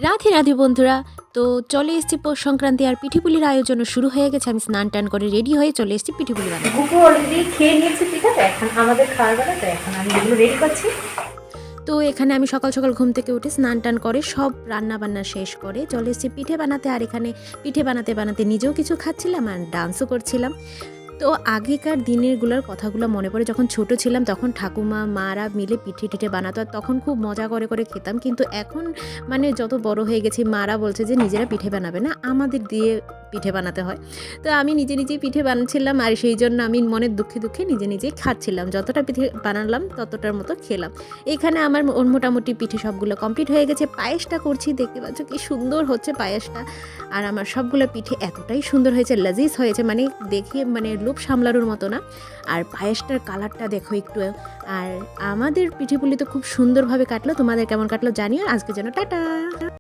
রাধে রাধে বন্ধুরা। তো চলে এসেছি পৌষ সংক্রান্তি আর পিঠেপুলির আয়োজনও শুরু হয়ে গেছে। আমি স্নান টান করে রেডি হয়ে চলে এসেছি পিঠেপুলি বানাতে। গুপু অলরেডি খেয়ে নিয়েছে পিঠা, তো এখন আমাদের খাওয়ার বেলা, তো এখন আমি এগুলো রেডি করছি। তো এখানে আমি সকাল সকাল ঘুম থেকে উঠে স্নান টান করে সব রান্না বান্না শেষ করে চলে এসেছি পিঠে বানাতে। আর এখানে পিঠে বানাতে বানাতে নিজেও কিছু খাচ্ছিলাম আর ডান্সও করছিলাম। তো আগেকার দিনেরগুলোর কথাগুলো মনে পড়ে, যখন ছোট ছিলাম তখন ঠাকুমা মারা মিলে পিঠে টিঠে বানাতো আর তখন খুব মজা করে করে খেতাম। কিন্তু এখন মানে যত বড় হয়ে গেছি মারা বলছে যে নিজেরা পিঠে বানাবে না, আমাদের দিয়ে পিঠে বানাতে হয়। তো আমি নিজে নিজেই পিঠে বানাচ্ছিলাম আর সেই জন্য আমি মনের দুঃখে দুঃখে নিজে নিজেই খাচ্ছিলাম। যতটা পিঠে বানালাম ততটার মতো খেলাম। এখানে আমার মোটামুটি পিঠে সবগুলো কমপ্লিট হয়ে গেছে। পায়েসটা করছি, দেখতে পাচ্ছ কি সুন্দর হচ্ছে পায়েসটা। আর আমার সবগুলো পিঠে এতটাই সুন্দর হয়েছে, লাজিজ হয়েছে, মানে দেখে মানে লোভ সামলানোর মতো না। আর পায়েসটার কালারটা দেখো একটু। আর আমাদের পিঠেপুলি তো খুব সুন্দরভাবে কাটলো। তোমাদের কেমন কাটলো জানিও। আজকে যেন টাটা।